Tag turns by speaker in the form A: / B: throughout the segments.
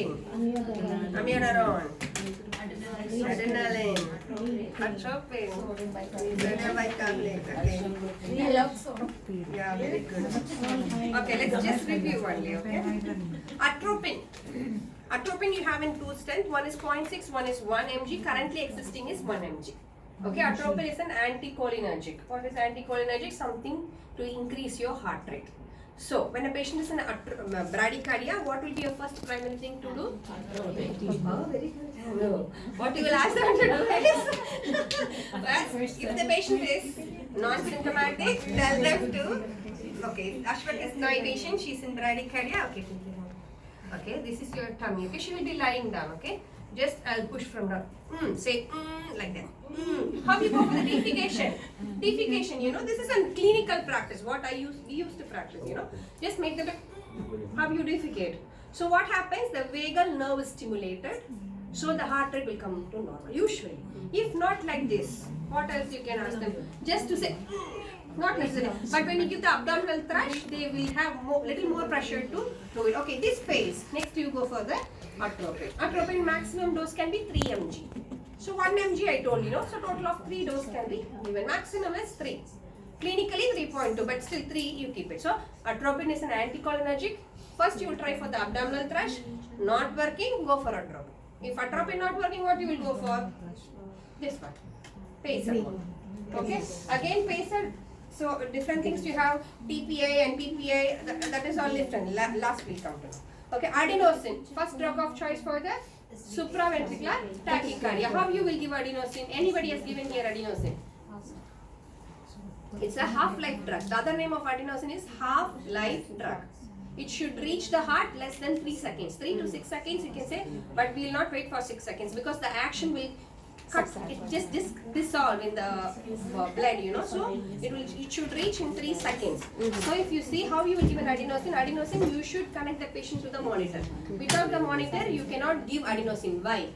A: Adrenaline. Amiodarone. Adrenaline. Atropine. Sodium bicarbonate. Okay. Yeah, very good. Okay, let's just review only, okay? Atropine. Atropine you have in two strength. One is 0.6, one is 1 mg. Currently existing is 1 mg. Okay, atropine is an anticholinergic. What is anticholinergic? Something to increase your heart rate. So, when a patient is in bradycardia, what will be your first primary thing to do? Oh, very good. No. What you will ask them to do is, first, if the patient is non-symptomatic, tell them to, okay, Ashwat is my patient, she's in bradycardia, okay. Okay, this is your tummy, okay, she will be lying down, okay. Just I'll push from her. Say like that. How you go for the defecation? Defecation, you know, this is a clinical practice. What we used to practice, you know. Just make the how you defecate. So what happens? The vagal nerve is stimulated, so the heart rate will come to normal. Usually, if not like this, what else you can ask them? Just to say. Not necessary. But when you give the abdominal thrush, they will have little more pressure to do it. Okay, this phase. Next you go for the atropine. Atropine maximum dose can be 3 mg. So 1 mg I told you, know. So total of 3 dose can be given. Maximum is 3. Clinically 3.2, but still 3 you keep it. So atropine is an anticholinergic. First you will try for the abdominal thrush. Not working, go for atropine. If atropine not working, what you will go for? This one. Pacer. Okay. Again pacer. So different things you have TPA and PPA, that is all different. Last we'll come to know. Okay, adenosine, first drug of choice for the supraventricular tachycardia. How you will give adenosine? Anybody has given here adenosine? It's a half-life drug. The other name of adenosine is half-life drug. It should reach the heart less than 3 seconds. 3 to 6 seconds you can say, but we will not wait for 6 seconds because the action will it just dissolve in the blood, you know. So it should reach in 3 seconds. So if you see how you will give an adenosine, you should connect the patient to the monitor. Without the monitor, you cannot give adenosine. Why?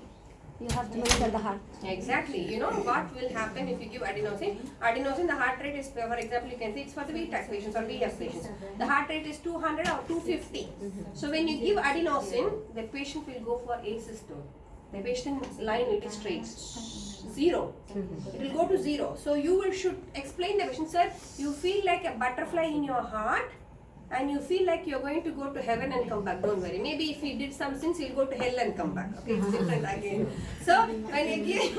B: You have to monitor the heart.
A: Exactly. You know what will happen if you give adenosine? Adenosine, the heart rate is, for example, you can say it's for the VTAC patients or VF patients. The heart rate is 200 or 250. So when you give adenosine, the patient will go for asystole. The patient's line will be straight. 0. It will go to 0. So you should explain the patient, sir, you feel like a butterfly in your heart and you feel like you're going to go to heaven and come back. Don't worry. Maybe if he did some sins, he'll go to hell and come back. Okay, it's different again. So when you give,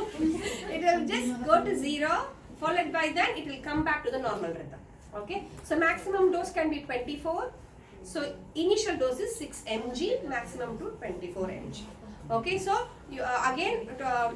A: it will just go to 0. Followed by then, it will come back to the normal rhythm. Okay. So maximum dose can be 24. So initial dose is 6 mg, maximum to 24 mg. Okay, so you, again,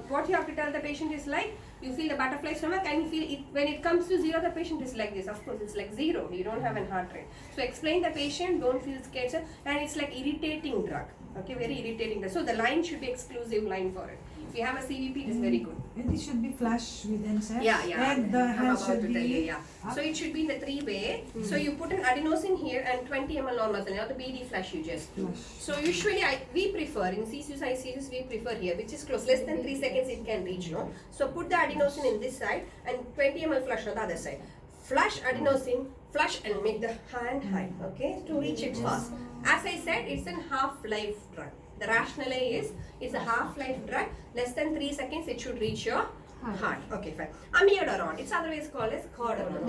A: what you have to tell the patient is like, you feel the butterfly stomach and you feel it, when it comes to 0, the patient is like this. Of course, it's like 0. You don't have a heart rate. So explain the patient, don't feel scared, sir. And it's like irritating drug. Okay, very irritating drug. So the line should be exclusive line for it. If you have a CVP, it is very good.
C: And it should be flush within, sir.
A: Yeah.
C: And the
A: I'm
C: hand
A: about
C: should
A: to
C: be
A: tell you, So it should be in the 3-way. So you put an adenosine here and 20 ml normal saline, or the BD flush you just do. So usually we prefer, in CCUs, ICUs, we prefer here, which is close. Less than 3 seconds it can reach, no? So put the adenosine in this side and 20 ml flush on the other side. Flush adenosine, flush and make the hand high, okay, to reach it fast. As I said, it's a half-life drug. The rationale is, it's a half-life drug. Less than 3 seconds, it should reach your heart. Okay, fine. Amiodarone, it's otherwise called as Cordon.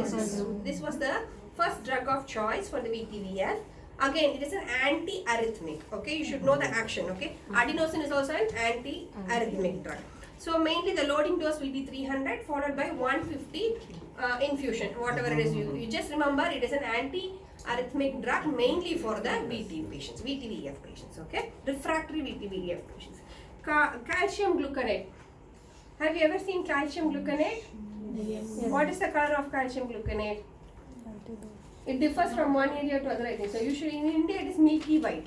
A: This was the first drug of choice for the VTVF. Again, it is an anti-arrhythmic. Okay, you should know the action. Okay, adenosine is also an anti-arrhythmic drug. So mainly the loading dose will be 300 followed by 150 infusion, whatever it is. You just remember it is an anti-arrhythmic drug mainly for the VT patients, VTVF patients. Okay, refractory VTVF patients. Calcium gluconate. Have you ever seen calcium gluconate?
B: Yes.
A: What is the color of calcium gluconate? It differs from one area to other, I think. So usually in India it is milky white.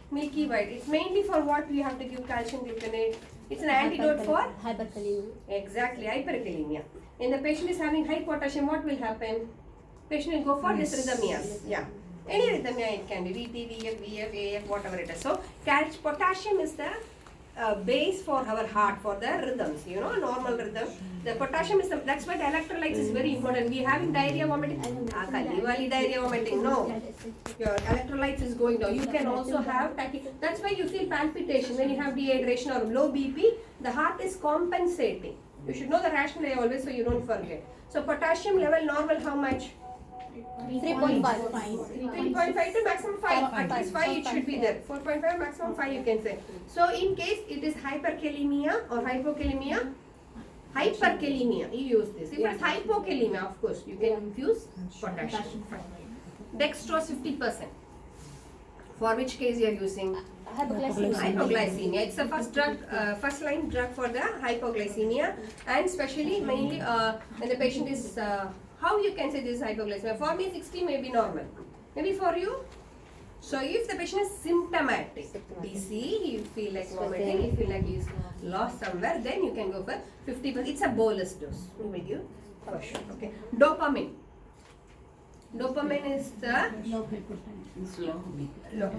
A: Milky white. It's mainly for what we have to give calcium gluconate. It's an antidote for
B: hyperkalemia.
A: Exactly, hyperkalemia. When the patient is having high potassium, what will happen? Patient will go for dysrhythmias. Yeah. Any rhythmia it can be VT, VF, VF, AF, whatever it is. So potassium is the base for our heart, for the rhythms, you know, normal rhythm. The potassium is that's why the electrolytes is very important. We having diarrhea, vomiting. Kali diarrhea, vomiting. No, your electrolytes is going down. You can also have that's why you feel palpitation when you have dehydration or low BP. The heart is compensating. You should know the rationale always so you don't forget. So potassium level normal how much?
B: 3.5.
A: 3.5 to maximum 5. At least 5 it should be there. 4.5 maximum 5 you can say. So in case it is hyperkalemia or hypokalemia, hyperkalemia, you use this. If it is hypokalemia, of course, you can infuse potassium. Dextrose 50%. For which case you are using? Hypoglycemia. It's the first drug, first line drug for the hypoglycemia, and especially mainly when the patient is, how you can say this is hypoglycemia? For me 60 may be normal. Maybe for you? So if the patient is symptomatic, DC, you feel like vomiting, you feel like he's lost somewhere, then you can go for 50%. It's a bolus dose with you for sure. Okay. Dopamine. Dopamine is the slow.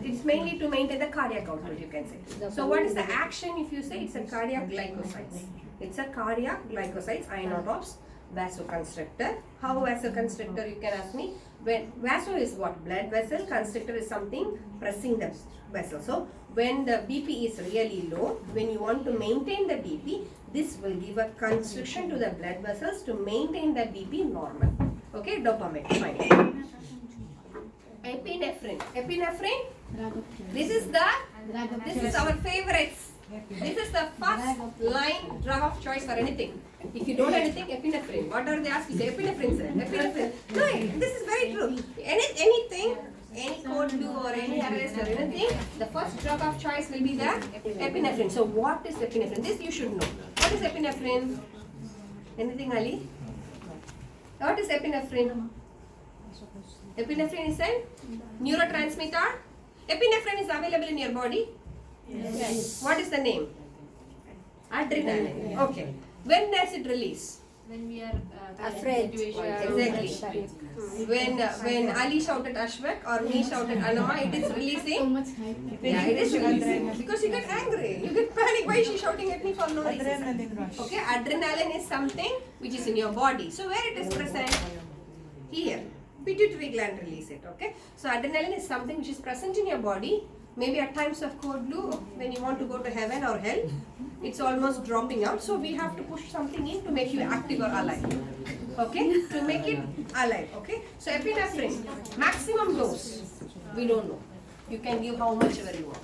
A: It's mainly to maintain the cardiac output, you can say. So what is the action if you say it's a cardiac glycosides? It's a cardiac glycosides, ionotropes, vasoconstrictor. How vasoconstrictor, you can ask me? When vaso is what? Blood vessel. Constrictor is something pressing the vessel. So when the BP is really low, when you want to maintain the BP, this will give a constriction to the blood vessels to maintain the BP normal. Okay, dopamine, fine. Epinephrine. Epinephrine, this is our favorites. This is the first line drug of choice for anything. If you don't have anything, epinephrine. What are they asking? Say epinephrine, sir. Epinephrine. No, this is very true. Anything, any cold flu or any arrest or anything, the first drug of choice will be the epinephrine. So what is epinephrine? This you should know. What is epinephrine? Anything, Ali? What is epinephrine? Epinephrine is a neurotransmitter. Epinephrine is available in your body.
B: Yes.
A: What is the name? Adrenaline. Okay. When does it release?
D: When we are
B: Afraid.
A: Exactly. When Ali shouted Ashwak or me shouted Anama, it is releasing. Yeah, it is releasing. Because you get angry, you get panic. Why is she shouting at me for no reason?
C: Adrenaline rush.
A: Okay, adrenaline is something which is in your body. So where it is present? Here. Pituitary gland release it. Okay. So adrenaline is something which is present in your body. Maybe at times of cold flu, when you want to go to heaven or hell, it's almost dropping out. So we have to push something in to make you active or alive. Okay, to make it alive. Okay, so epinephrine, maximum dose, we don't know. You can give how much ever you want.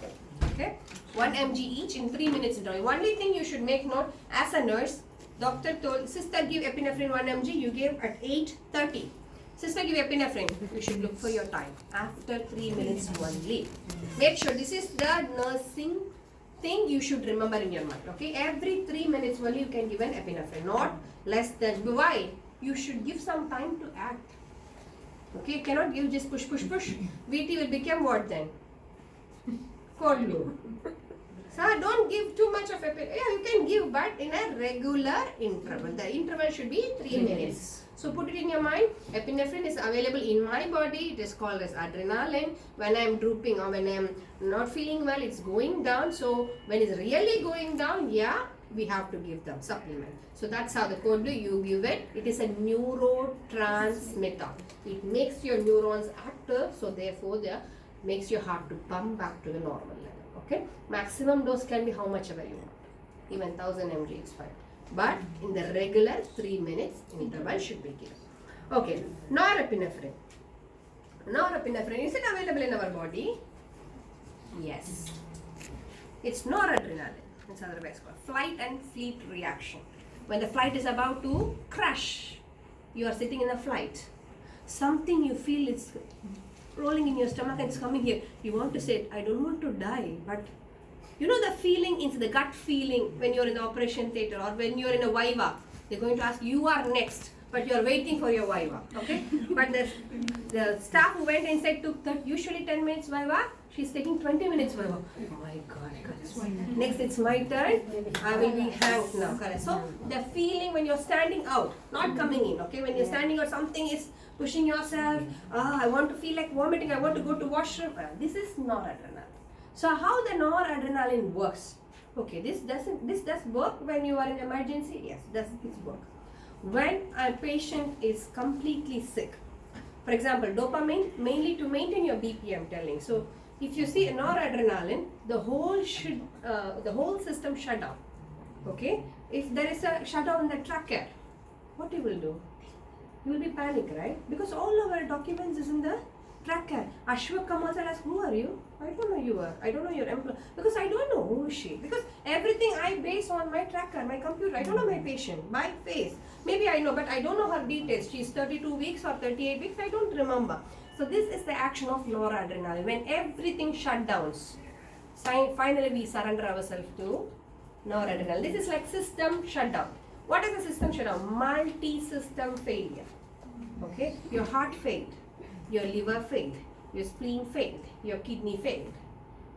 A: Okay, 1 mg each in 3 minutes. Only thing you should make note, as a nurse, doctor told, sister give epinephrine 1 mg, you gave at 8:30. Sister give epinephrine, you should look for your time. After 3 minutes only. Make sure this is the nursing thing you should remember in your mind. Okay, every 3 minutes only you can give an epinephrine, not less than. Why? You should give some time to act. Okay, you cannot give just push. VT will become what then? Cold flu. So don't give too much of epinephrine. Yeah, you can give, but in a regular interval. The interval should be 3 minutes. So put it in your mind, epinephrine is available in my body, it is called as adrenaline. When I am drooping or when I am not feeling well, it's going down. So when it's really going down, yeah, we have to give them supplement. So that's how the cold flu, you give it. It is a neurotransmitter. It makes your neurons active, so therefore it makes your heart to pump back to the normal level. Okay, maximum dose can be how much ever you want. Even 1000 mg is fine. But in the regular 3 minutes interval should be given. Okay, norepinephrine. Norepinephrine, is it available in our body? Yes. It's noradrenaline. It's otherwise called flight and fleet reaction. When the flight is about to crash, you are sitting in a flight. Something you feel is rolling in your stomach and it's coming here. You want to say, I don't want to die, but you know the feeling, it's the gut feeling when you're in the operation theatre or when you're in a viva. They're going to ask, you are next, but you're waiting for your viva, okay? But the staff who went inside took usually 10 minutes viva, she's taking 20 minutes viva. Oh my God. Next it's my turn, I will be hanged now, correct? So the feeling when you're standing out, not coming in, okay? When you're standing out, something is pushing yourself, I want to feel like vomiting, I want to go to washroom. This is noradrenaline. So how the noradrenaline works? Okay, this does work when you are in emergency. Yes, does this work? When a patient is completely sick, for example, dopamine mainly to maintain your BP. I'm telling. So if you see noradrenaline, the whole system shut down. Okay, if there is a shutdown in the trachea, what you will do? You will be panic, right? Because all our documents is in the trachea. Ashwak comes and asks, who are you? I don't know you are. I don't know your employer. Because I don't know who is she. Because everything I base on my tracker, my computer. I don't know my patient, my face. Maybe I know, but I don't know her details. She's 32 weeks or 38 weeks. I don't remember. So this is the action of noradrenaline. When everything shut down, finally we surrender ourselves to noradrenaline. This is like system shutdown. What is a system shutdown? Multi-system failure. Okay, your heart failed, your liver failed, your spleen failed, your kidney failed.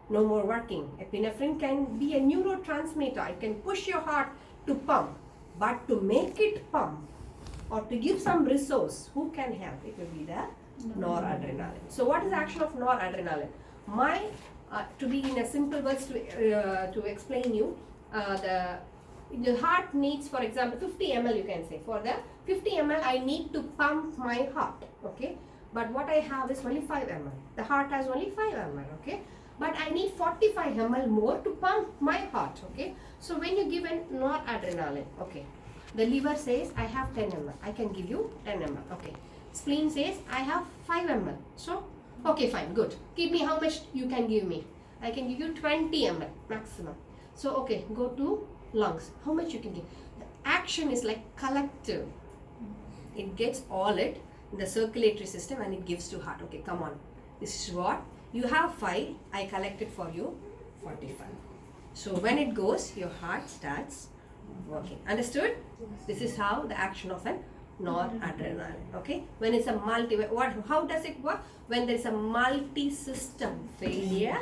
A: No more working. Epinephrine can be a neurotransmitter. It can push your heart to pump, but to make it pump or to give some resource, who can help? It will be the noradrenaline. So what is the action of noradrenaline? To be in a simple words to explain you, the heart needs, for example, 50 ml you can say. For the 50 ml I need to pump my heart, okay? But what I have is only 5 ml. The heart has only 5 ml, okay? But I need 45 ml more to pump my heart, okay? So when you give an noradrenaline, okay, the liver says I have 10 ml. I can give you 10 ml, okay? Spleen says I have 5 ml. So, okay, fine, good. Kidney, how much you can give me? I can give you 20 ml maximum. So, okay, go to lungs. How much you can give? The action is like collective. It gets all it in the circulatory system and it gives to heart. Okay, come on. This is what you have 5. I collected for you 45. So when it goes, your heart starts working. Understood? This is how the action of an noradrenaline. Okay. When it's a how does it work? When there is a multi-system failure,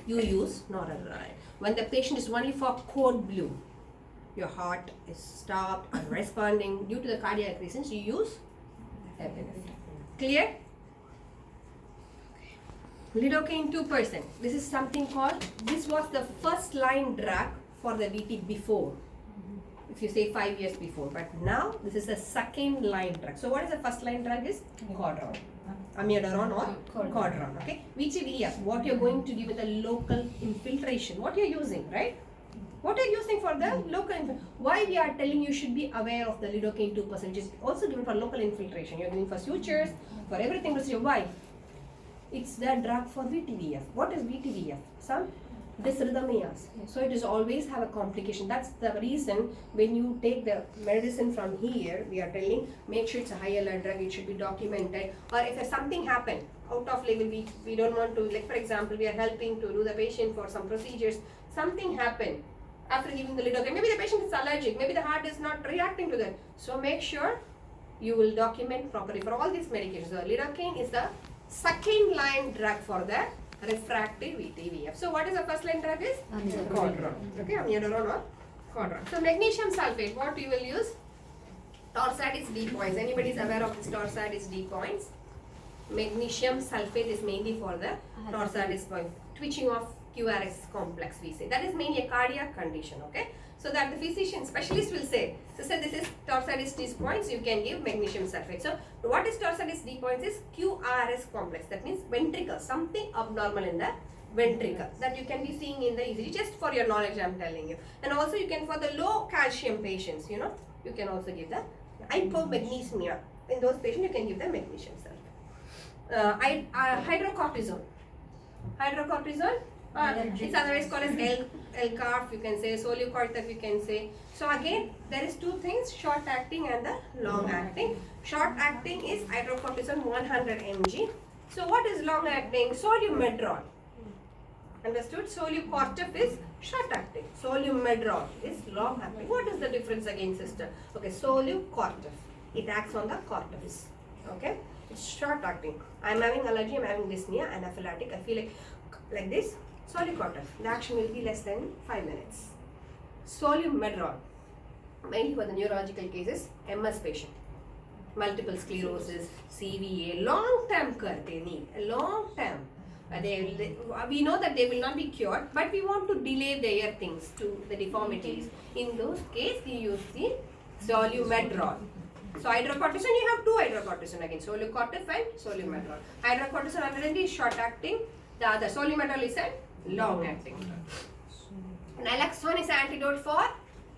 A: you use noradrenaline. When the patient is only for code blue, your heart is stopped and responding due to the cardiac reasons, you use epinephrine. Clear? Lidocaine 2%. This is something called, this was the first line drug for the VT before. If you say 5 years before, but now this is a second line drug. So what is the first line drug is? Codron. Amiodarone or Codron. Okay. VTVF, what you're going to give with a local infiltration. What you're using, right? What are you using for the local infiltration? Why we are telling you should be aware of the lidocaine 2%, which is also given for local infiltration. You're doing for sutures, for everything. Why? It's the drug for VTVF. What is VTVF? Some dysrhythmias. So it is always have a complication. That's the reason when you take the medicine from here, we are telling make sure it's a high alert drug. It should be documented. Or if something happened out of label, we don't want to. Like for example, we are helping to do the patient for some procedures. Something happened after giving the lidocaine. Maybe the patient is allergic. Maybe the heart is not reacting to that. So make sure you will document properly for all these medications. So lidocaine is the second line drug for the refractory VTVF. So what is the first line drug is? Codron. Okay, amiodarone or Codron. So magnesium sulfate, what you will use? Torsades D points. Anybody is aware of this Torsades D points? Magnesium sulfate is mainly for the Torsades point. Twitching of QRS complex we say. That is mainly a cardiac condition, okay? So that the physician specialist will say, so this is Torsades D points, you can give magnesium sulfate. So what is Torsades D points is QRS complex. That means ventricle, something abnormal in the ventricle that you can be seeing in the ECG. Just for your knowledge I'm telling you. And also you can, for the low calcium patients, you know, you can also give the hypomagnesemia. In those patients you can give the magnesium sulfate. Hydrocortisone. Hydrocortisone, it's otherwise called as L-carf, you can say, Solucortef, you can say. So again, there is two things, short acting and the long acting. Short acting is hydrocortisone 100 mg. So what is long acting? Solumedrol. Understood? Solucortef is short acting. Solumedrol is long acting. What is the difference again, sister? Okay, Solucortef. It acts on the cortex. Okay? It's short acting. I'm having allergy, I'm having dyspnea, anaphylactic. I feel like this. Solucortef. The action will be less than 5 minutes. Solumedrol. Mainly for the neurological cases, MS patient. Multiple sclerosis, CVA, long term care they need. A long term. We know that they will not be cured, but we want to delay their things to the deformities. In those cases, we use the Solumedrol. So hydrocortisone, you have two hydrocortisone again, Solucortif and Solumedrol. Hydrocortisone 120 is short acting, the other Solumedrol is a long acting. Naloxone is antidote for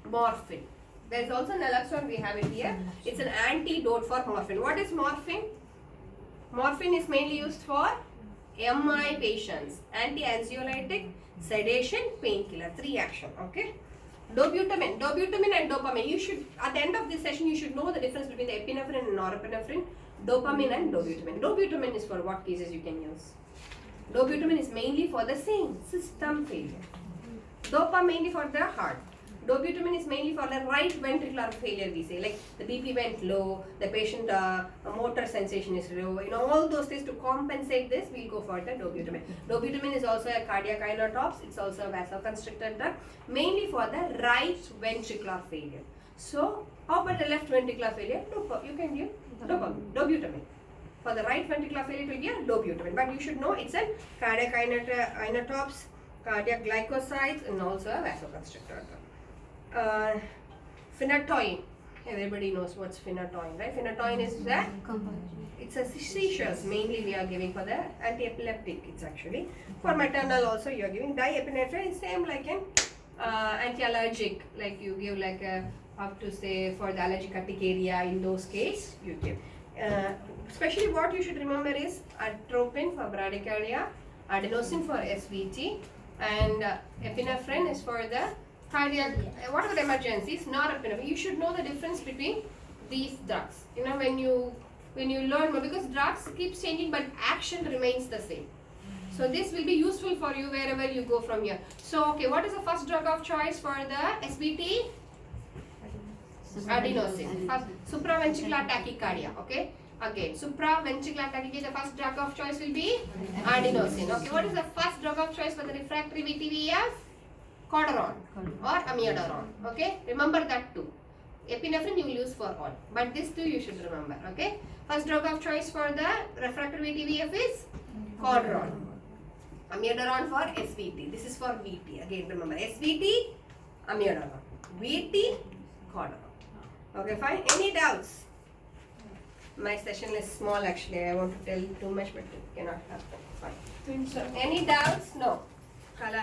A: morphine. There is also naloxone, we have it here. It's an antidote for morphine. What is morphine? Morphine is mainly used for MI patients, anti-anxiolytic, sedation, painkiller, 3 action, okay? Dobutamine and dopamine. You should, at the end of this session, you should know the difference between the epinephrine and norepinephrine, dopamine and dobutamine. Dobutamine is for what cases you can use? Dobutamine is mainly for the same system failure. Dopa mainly for the heart. Dobutamine is mainly for the right ventricular failure, we say, like the BP went low, the patient motor sensation is low, all those things. To compensate this, we'll go for the dobutamine. Dobutamine is also a cardiac inotops, it's also a vasoconstrictor drug, mainly for the right ventricular failure. So, how about the left ventricular failure? You can give dobutamine. For the right ventricular failure, it will be a dobutamine, but you should know it's a cardiac inotops, cardiac glycosides, and also a vasoconstrictor drug. Phenytoin. Everybody knows what's phenytoin, right? Phenytoin is that it's a seizures mainly we are giving for the anti-epileptic. It's actually for maternal also you are giving diepinephrine. Is same like an anti-allergic, like you give like a up to say for the allergic urticaria. In those case you give. Especially what you should remember is atropine for bradycardia, adenosine for SVT, and epinephrine is for the cardiac, whatever emergencies, norepinephrine. You should know the difference between these drugs. When you learn more, because drugs keep changing but action remains the same. So this will be useful for you wherever you go from here. So okay, what is the first drug of choice for the SVT? Adenosine. First, supraventricular tachycardia. Okay. Again, supraventricular tachycardia, the first drug of choice will be adenosine. Okay. What is the first drug of choice for the refractory VTVF? Cordaron or amiodarone. Okay, remember that too. Epinephrine you will use for all, but this too you should remember. Okay, first drug of choice for the refractory VTVF is Cordaron. Amiodarone for SVT. This is for VT. Again, remember SVT, amiodarone. VT, Cordaron. Okay, fine. Any doubts? My session is small actually. I want to tell too much, but it cannot happen. Fine. Any doubts? No.